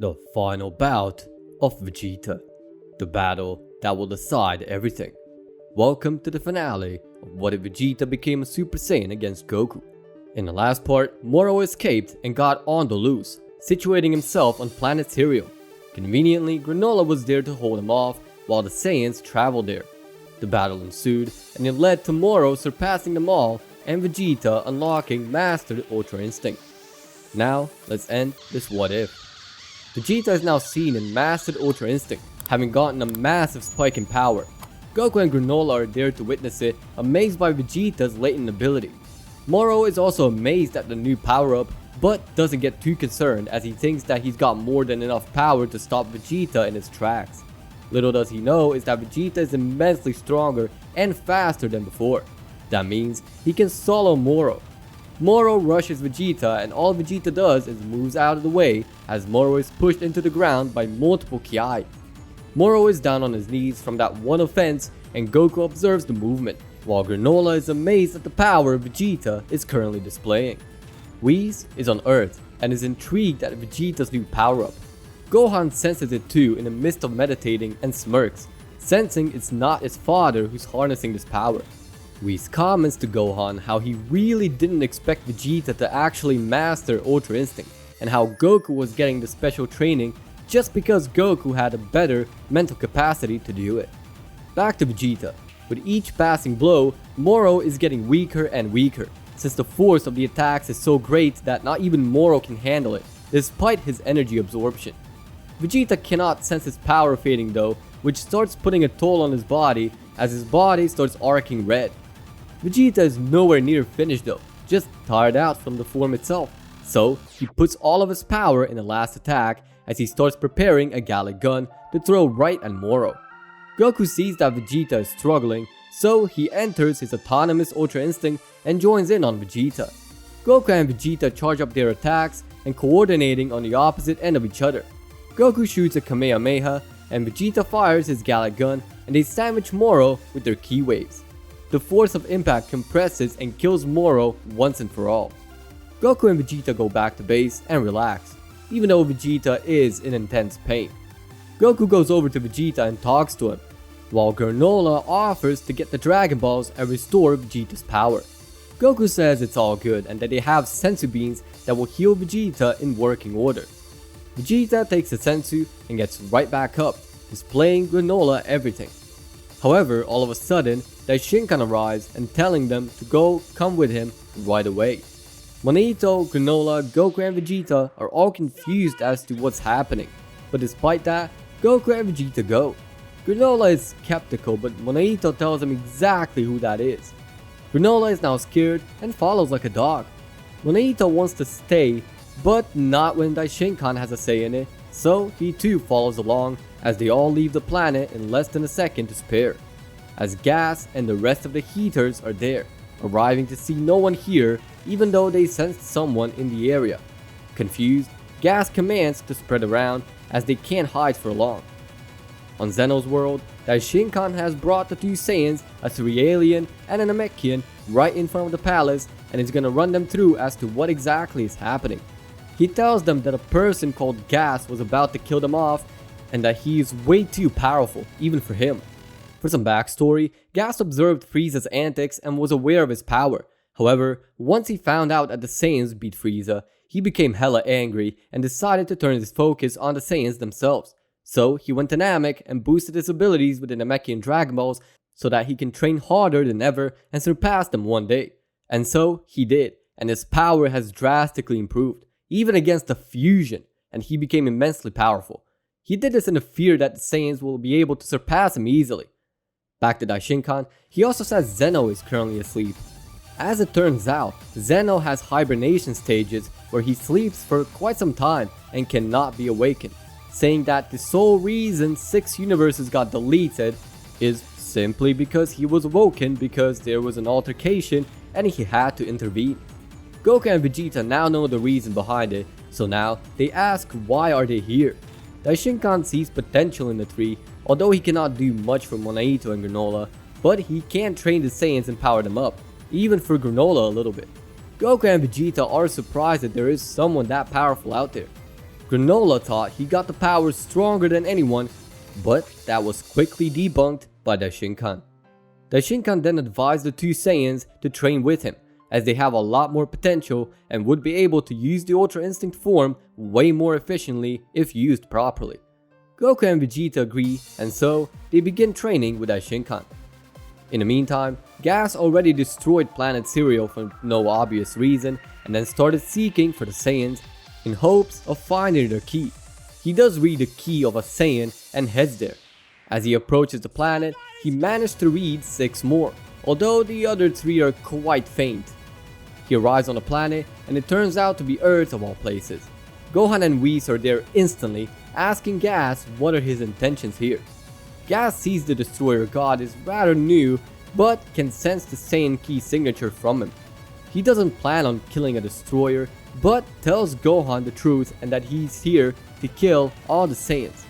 The final bout of Vegeta. The battle that will decide everything. Welcome to the finale of What If Vegeta Became a Super Saiyan against Goku. In the last part, Moro escaped and got on the loose, situating himself on planet Cereal. Conveniently, Granola was there to hold him off while the Saiyans traveled there. The battle ensued, and it led to Moro surpassing them all and Vegeta unlocking Mastered Ultra Instinct. Now, let's end this what if. Vegeta is now seen in Mastered Ultra Instinct, having gotten a massive spike in power. Goku and Granola are there to witness it, amazed by Vegeta's latent ability. Moro is also amazed at the new power-up, but doesn't get too concerned as he thinks that he's got more than enough power to stop Vegeta in his tracks. Little does he know is that Vegeta is immensely stronger and faster than before. That means he can solo Moro. Moro rushes Vegeta and all Vegeta does is moves out of the way as Moro is pushed into the ground by multiple Ki. Moro is down on his knees from that one offense and Goku observes the movement, while Granola is amazed at the power Vegeta is currently displaying. Whis is on Earth and is intrigued at Vegeta's new power-up. Gohan senses it too in the midst of meditating and smirks, sensing it's not his father who's harnessing this power. Whis comments to Gohan how he really didn't expect Vegeta to actually master Ultra Instinct, and how Goku was getting the special training just because Goku had a better mental capacity to do it. Back to Vegeta. With each passing blow, Moro is getting weaker and weaker, since the force of the attacks is so great that not even Moro can handle it, despite his energy absorption. Vegeta cannot sense his power fading though, which starts putting a toll on his body as his body starts arcing red. Vegeta is nowhere near finished though, just tired out from the form itself. So he puts all of his power in the last attack as he starts preparing a Gallic gun to throw right at Moro. Goku sees that Vegeta is struggling, so he enters his autonomous Ultra Instinct and joins in on Vegeta. Goku and Vegeta charge up their attacks and coordinating on the opposite end of each other. Goku shoots a Kamehameha and Vegeta fires his Gallic gun and they sandwich Moro with their Ki waves. The force of impact compresses and kills Moro once and for all. Goku and Vegeta go back to base and relax, even though Vegeta is in intense pain. Goku goes over to Vegeta and talks to him, while Granola offers to get the Dragon Balls and restore Vegeta's power. Goku says it's all good and that they have Senzu Beans that will heal Vegeta in working order. Vegeta takes the Senzu and gets right back up, displaying Granola everything. However, all of a sudden, Daishinkan arrives and telling them to come with him right away. Monito, Granola, Goku and Vegeta are all confused as to what's happening, but despite that, Goku and Vegeta go. Granola is skeptical, but Monito tells him exactly who that is. Granola is now scared and follows like a dog. Monito wants to stay, but not when Daishinkan has a say in it, so he too follows along as they all leave the planet in less than a second to spare. As Gas and the rest of the Heaters are there, arriving to see no one here even though they sensed someone in the area. Confused, Gas commands to spread around as they can't hide for long. On Zeno's world, Daishinkan has brought the two Saiyans, a Cerealian and a Namekian, right in front of the palace and is gonna run them through as to what exactly is happening. He tells them that a person called Gas was about to kill them off and that he is way too powerful, even for him. For some backstory, Gas observed Frieza's antics and was aware of his power. However, once he found out that the Saiyans beat Freeza, he became hella angry and decided to turn his focus on the Saiyans themselves. So he went to Namek and boosted his abilities with the Namekian Dragon Balls so that he can train harder than ever and surpass them one day. And so he did, and his power has drastically improved, even against the fusion, and he became immensely powerful. He did this in the fear that the Saiyans will be able to surpass him easily. Back to Daishinkan, he also says Zeno is currently asleep. As it turns out, Zeno has hibernation stages where he sleeps for quite some time and cannot be awakened, saying that the sole reason 6 universes got deleted is simply because he was awoken because there was an altercation and he had to intervene. Goku and Vegeta now know the reason behind it, so now they ask why are they here. Daishinkan sees potential in the three, although he cannot do much for Monito and Granola, but he can train the Saiyans and power them up, even for Granola a little bit. Goku and Vegeta are surprised that there is someone that powerful out there. Granola thought he got the power stronger than anyone, but that was quickly debunked by Daishinkan. Daishinkan then advised the two Saiyans to train with him, as they have a lot more potential and would be able to use the Ultra Instinct form way more efficiently if used properly. Goku and Vegeta agree, and so they begin training with Daishinkan. In the meantime, Gas already destroyed Planet Cereal for no obvious reason and then started seeking for the Saiyans in hopes of finding their key. He does read the key of a Saiyan and heads there. As he approaches the planet, he managed to read 6 more, although the other 3 are quite faint. He arrives on the planet and it turns out to be Earth of all places. Gohan and Whis are there instantly, asking Gas what are his intentions here. Gas sees the Destroyer God is rather new, but can sense the Saiyan key signature from him. He doesn't plan on killing a Destroyer, but tells Gohan the truth and that he's here to kill all the Saiyans.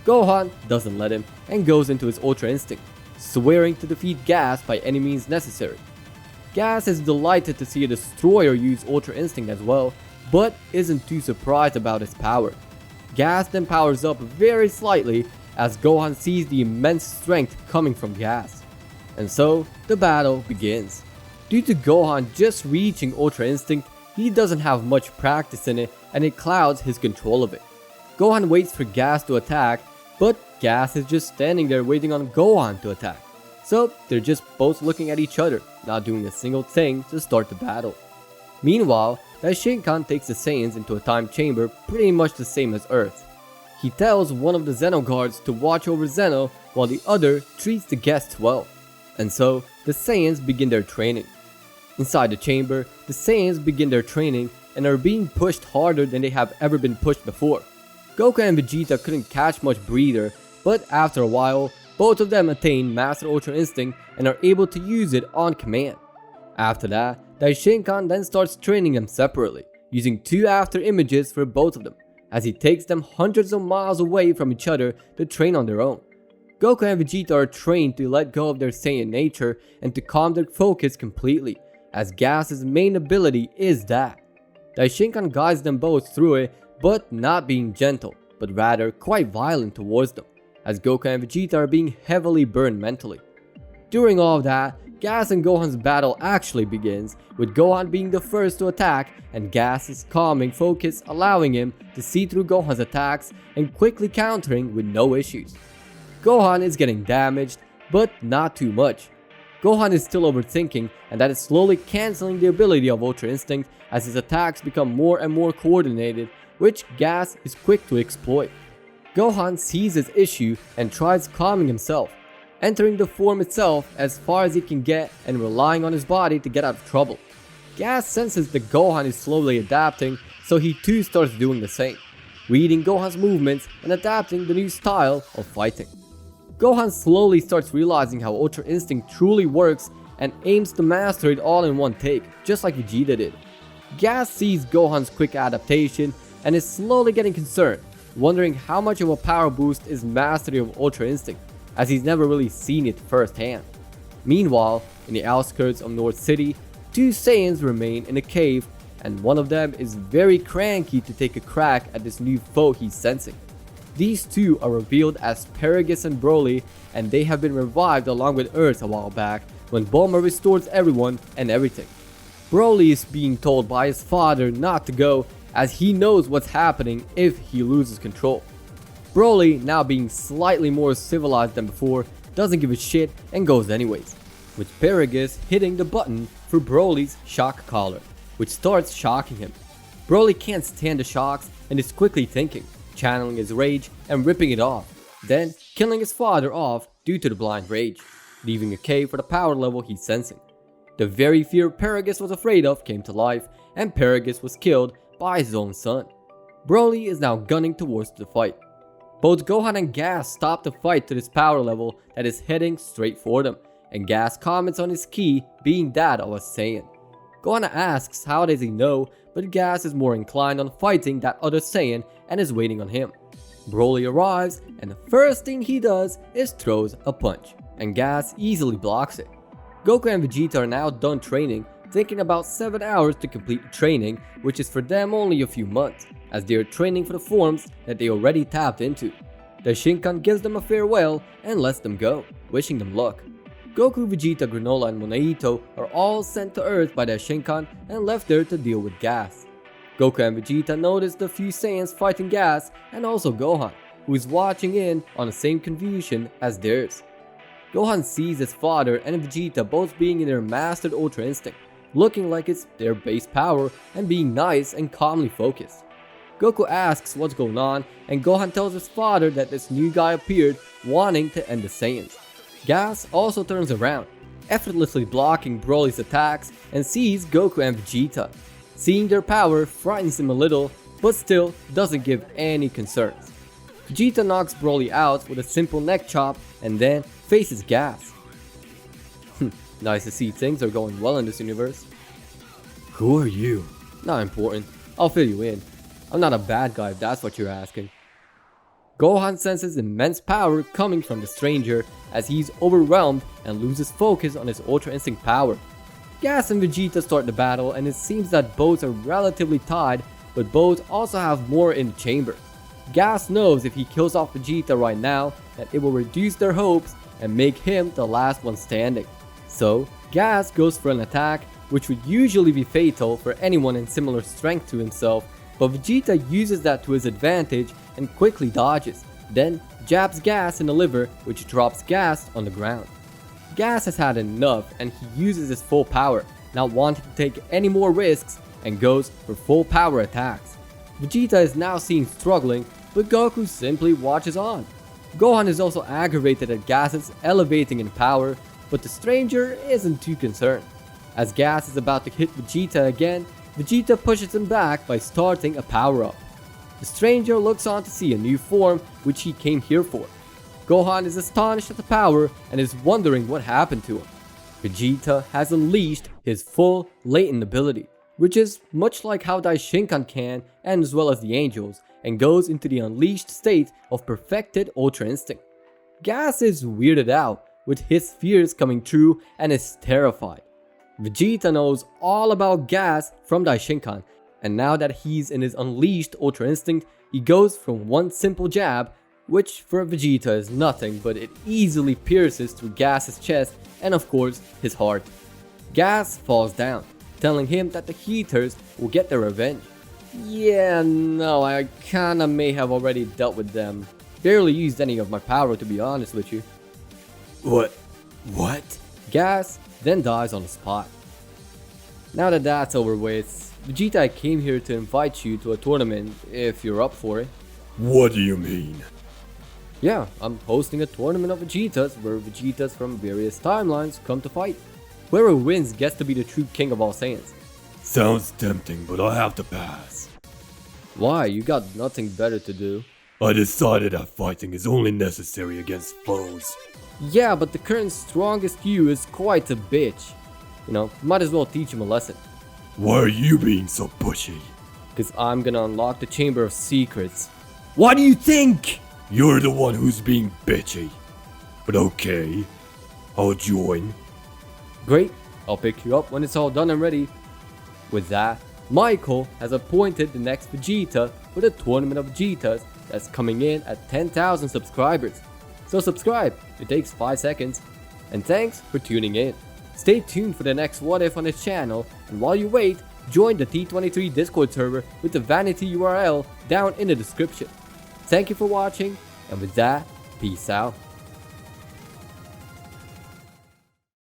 Gohan doesn't let him and goes into his Ultra Instinct, swearing to defeat Gas by any means necessary. Gas is delighted to see a Destroyer use Ultra Instinct as well, but isn't too surprised about his power. Gas then powers up very slightly as Gohan sees the immense strength coming from Gas. And so, the battle begins. Due to Gohan just reaching Ultra Instinct, he doesn't have much practice in it and it clouds his control of it. Gohan waits for Gas to attack, but Gas is just standing there waiting on Gohan to attack. So they're just both looking at each other, not doing a single thing to start the battle. Meanwhile, Daishinkan takes the Saiyans into a time chamber pretty much the same as Earth. He tells one of the Zeno guards to watch over Zeno while the other treats the guests well. And so, the Saiyans begin their training. Inside the chamber, the Saiyans begin their training and are being pushed harder than they have ever been pushed before. Goku and Vegeta couldn't catch much breather, but after a while, both of them attain Master Ultra Instinct and are able to use it on command. After that, Daishinkan then starts training them separately, using 2 after images for both of them, as he takes them hundreds of miles away from each other to train on their own. Goku and Vegeta are trained to let go of their Saiyan nature and to calm their focus completely, as Gas's main ability is that. Daishinkan guides them both through it, but not being gentle, but rather quite violent towards them, as Goku and Vegeta are being heavily burned mentally. During all of that, Gas and Gohan's battle actually begins, with Gohan being the first to attack and Gas's calming focus allowing him to see through Gohan's attacks and quickly countering with no issues. Gohan is getting damaged, but not too much. Gohan is still overthinking, and that is slowly cancelling the ability of Ultra Instinct as his attacks become more and more coordinated, which Gas is quick to exploit. Gohan sees his issue and tries calming himself, entering the form itself as far as he can get and relying on his body to get out of trouble. Gas senses that Gohan is slowly adapting, so he too starts doing the same, reading Gohan's movements and adapting the new style of fighting. Gohan slowly starts realizing how Ultra Instinct truly works and aims to master it all in one take, just like Vegeta did. Gas sees Gohan's quick adaptation and is slowly getting concerned, wondering how much of a power boost is mastery of Ultra Instinct, as he's never really seen it firsthand. Meanwhile, in the outskirts of North City, 2 Saiyans remain in a cave, and one of them is very cranky to take a crack at this new foe he's sensing. These 2 are revealed as Paragus and Broly, and they have been revived along with Earth a while back when Bulma restores everyone and everything. Broly is being told by his father not to go, as he knows what's happening if he loses control. Broly, now being slightly more civilized than before, doesn't give a shit and goes anyways, with Paragus hitting the button for Broly's shock collar, which starts shocking him. Broly can't stand the shocks and is quickly thinking, channeling his rage and ripping it off, then killing his father off due to the blind rage, leaving a cave for the power level he's sensing. The very fear Paragus was afraid of came to life, and Paragus was killed by his own son. Broly is now gunning towards the fight. Both Gohan and Gas stop the fight to this power level that is heading straight for them, and Gas comments on his ki being that of a Saiyan. Gohan asks how does he know, but Gas is more inclined on fighting that other Saiyan and is waiting on him. Broly arrives, and the first thing he does is throws a punch, and Gas easily blocks it. Goku and Vegeta are now done training, taking about 7 hours to complete the training, which is for them only a few months, as they are training for the forms that they already tapped into. The Shinkan gives them a farewell and lets them go, wishing them luck. Goku, Vegeta, Granola, and Monaito are all sent to Earth by their Shinkan and left there to deal with Gas. Goku and Vegeta notice the few Saiyans fighting Gas and also Gohan, who is watching in on the same confusion as theirs. Gohan sees his father and Vegeta both being in their mastered Ultra Instinct, looking like it's their base power and being nice and calmly focused. Goku asks what's going on and Gohan tells his father that this new guy appeared wanting to end the Saiyans. Gas also turns around, effortlessly blocking Broly's attacks and sees Goku and Vegeta. Seeing their power frightens him a little, but still doesn't give any concerns. Vegeta knocks Broly out with a simple neck chop and then faces Gas. Nice to see things are going well in this universe. Who are you? Not important, I'll fill you in. I'm not a bad guy if that's what you're asking. Gohan senses immense power coming from the stranger as he's overwhelmed and loses focus on his Ultra Instinct power. Gas and Vegeta start the battle and it seems that both are relatively tied, but both also have more in the chamber. Gas knows if he kills off Vegeta right now that it will reduce their hopes and make him the last one standing. So Gas goes for an attack which would usually be fatal for anyone in similar strength to himself, but Vegeta uses that to his advantage and quickly dodges, then jabs Gas in the liver, which drops Gas on the ground. Gas has had enough and he uses his full power, not wanting to take any more risks, and goes for full power attacks. Vegeta is now seen struggling, but Goku simply watches on. Gohan is also aggravated at Gas's elevating in power, but the stranger isn't too concerned. As Gas is about to hit Vegeta again, Vegeta pushes him back by starting a power-up. The stranger looks on to see a new form which he came here for. Gohan is astonished at the power and is wondering what happened to him. Vegeta has unleashed his full latent ability, which is much like how Daishinkan can and as well as the angels, and goes into the unleashed state of perfected Ultra Instinct. Gas is weirded out with his fears coming true and is terrified. Vegeta knows all about Gas from Daishinkan, and now that he's in his unleashed Ultra Instinct, he goes for one simple jab, which for Vegeta is nothing, but it easily pierces through Gas's chest and of course his heart. Gas falls down, telling him that the Heaters will get their revenge. Yeah, no, I kinda may have already dealt with them. Barely used any of my power to be honest with you. What? Gas then dies on the spot. Now that that's over with, Vegeta, I came here to invite you to a tournament if you're up for it. What do you mean? Yeah, I'm hosting a tournament of Vegetas where Vegetas from various timelines come to fight. Whoever wins gets to be the true king of all Saiyans. Sounds tempting, but I have to pass. Why? You got nothing better to do. I decided that fighting is only necessary against foes. Yeah, but the current strongest you is quite a bitch. You know, might as well teach him a lesson. Why are you being so pushy? Cause I'm gonna unlock the Chamber of Secrets. What do you think? You're the one who's being bitchy. But okay, I'll join. Great, I'll pick you up when it's all done and ready. With that, Michael has appointed the next Vegeta for the Tournament of Vegetas that's coming in at 10,000 subscribers. So subscribe, it takes 5 seconds. And thanks for tuning in. Stay tuned for the next What If on this channel, and while you wait, join the T23 Discord server with the vanity URL down in the description. Thank you for watching, and with that, peace out.